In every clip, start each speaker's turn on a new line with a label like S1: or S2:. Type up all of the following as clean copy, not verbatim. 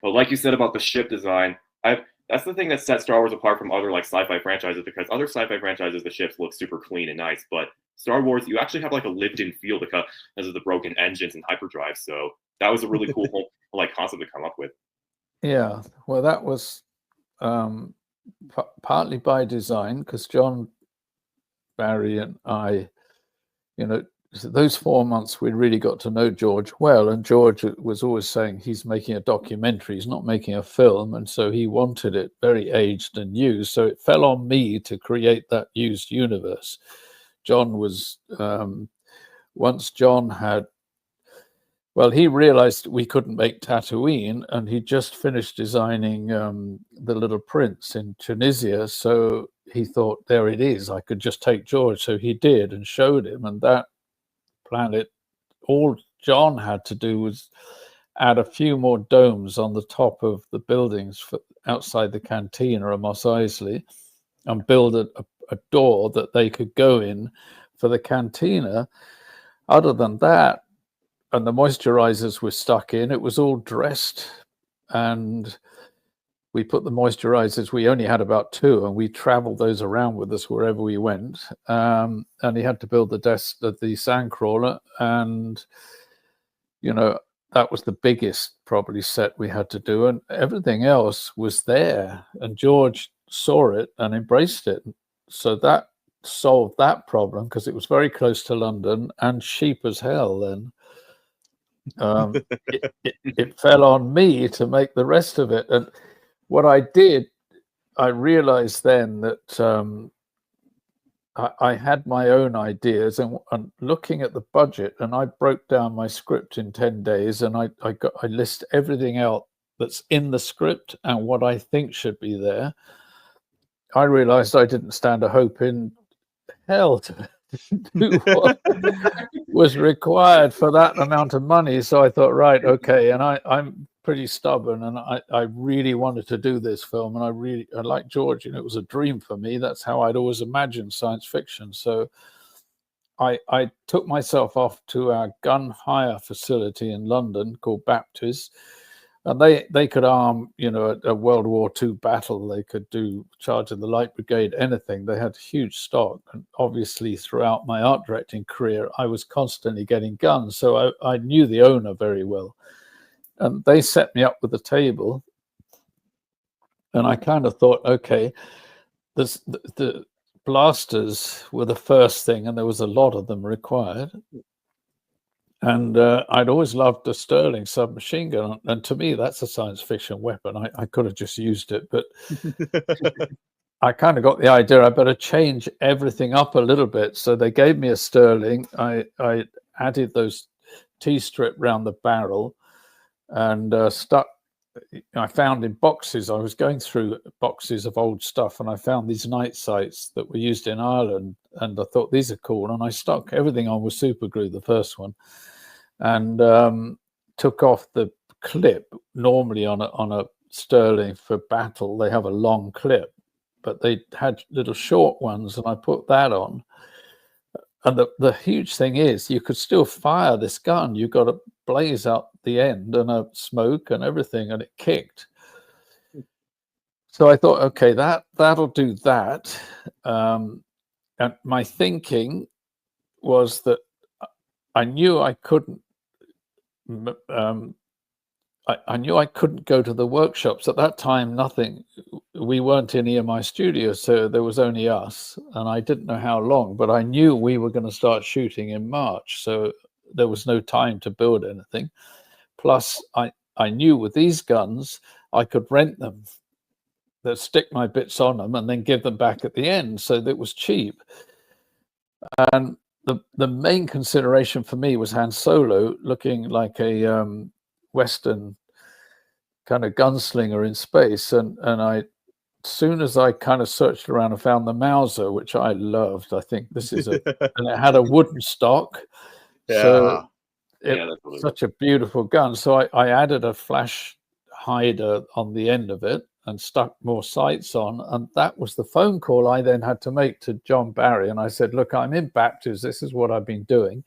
S1: But like you said about the ship design, that's the thing that sets Star Wars apart from other like sci-fi franchises, because other sci-fi franchises, the ships look super clean and nice, but Star Wars, you actually have like a lived-in feel because of the broken engines and hyperdrive. So that was a really cool whole like concept to come up with.
S2: Yeah, well, that was partly by design, because John Barry and I, those 4 months we really got to know George well, and George was always saying he's making a documentary, he's not making a film, and so he wanted it very aged and used. So it fell on me to create that used universe. John was once John had, well, he realized we couldn't make Tatooine, and he just finished designing the Little Prince in Tunisia. So he thought, there it is, I could just take George. So he did and showed him, and that planet, all John had to do was add a few more domes on the top of the buildings for outside the cantina at Mos Eisley, and build a door that they could go in for the cantina. Other than that, and the moisturizers were stuck in, it was all dressed, and we put the moisturizers, we only had about 2, and we traveled those around with us wherever we went. And he had to build the sandcrawler, and that was the biggest probably set we had to do, and everything else was there, and George saw it and embraced it. So that solved that problem, because it was very close to London and cheap as hell then. It fell on me to make the rest of it. And what I did, I realized then that I had my own ideas, and looking at the budget, and I broke down my script in 10 days, and I list everything out that's in the script and what I think should be there. I realized I didn't stand a hope in hell to do what was required for that amount of money. So I thought, right, okay. And I'm pretty stubborn, and I really wanted to do this film, and I like George, it was a dream for me. That's how I'd always imagined science fiction. So I took myself off to our gun hire facility in London called Baptist, and they could arm, a World War II battle. They could do Charge of the Light Brigade, anything. They had huge stock. And obviously, throughout my art directing career, I was constantly getting guns. So I knew the owner very well. And they set me up with a table. And I kind of thought, okay, the blasters were the first thing, and there was a lot of them required. And I'd always loved a Sterling submachine gun. And to me, that's a science fiction weapon. I could have just used it, but I kind of got the idea I better change everything up a little bit. So they gave me a Sterling. I added those T-strip round the barrel, and I found in boxes, I was going through boxes of old stuff, and I found these night sights that were used in Ireland, and I thought, these are cool. And I stuck everything on with super glue, the first one, and took off the clip. Normally on a Sterling for battle, they have a long clip, but they had little short ones, and I put that on. And the huge thing is, you could still fire this gun. You've got a blaze out the end and a smoke and everything, and it kicked. So I thought, okay, that'll do that. And my thinking was that I knew I couldn't. I knew I couldn't go to the workshops at that time. We weren't in EMI Studios, so there was only us, and I didn't know how long, but I knew we were going to start shooting in March, so there was no time to build anything. Plus, I knew with these guns, I could rent them, stick my bits on them, and then give them back at the end, so that was cheap. And the main consideration for me was Han Solo looking like a Western kind of gunslinger in space, and as soon as I kind of searched around and found the Mauser, which I loved, I think this is and it had a wooden stock.
S3: Yeah.
S2: So it's such a beautiful gun. So I added a flash hider on the end of it and stuck more sights on, and that was the phone call I then had to make to John Barry. And I said, look, I'm in Baptist, this is what I've been doing,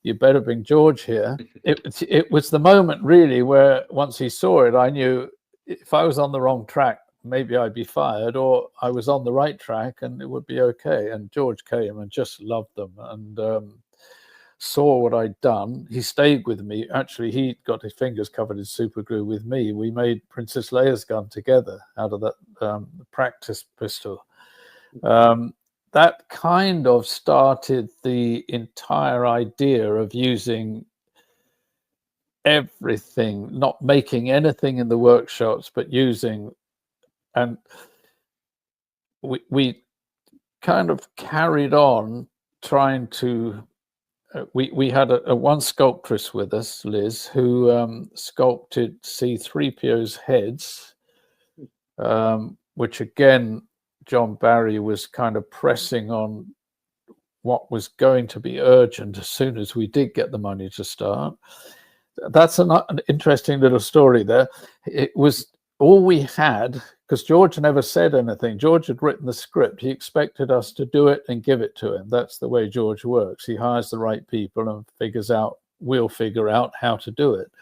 S2: you better bring George here. It was the moment really where once he saw it, I knew if I was on the wrong track, maybe I'd be fired, or I was on the right track and it would be okay. And George came and just loved them and saw what I'd done. He stayed with me. Actually, he got his fingers covered in super glue with me. We made Princess Leia's gun together out of that practice pistol. That kind of started the entire idea of using everything, not making anything in the workshops, but using, and we kind of carried on trying to, we had a one sculptress with us, Liz, who sculpted C-3PO's heads, which again, John Barry was kind of pressing on what was going to be urgent as soon as we did get the money to start. That's an interesting little story there. It was all we had, because George never said anything. George had written the script. He expected us to do it and give it to him. That's the way George works. He hires the right people and we'll figure out how to do it.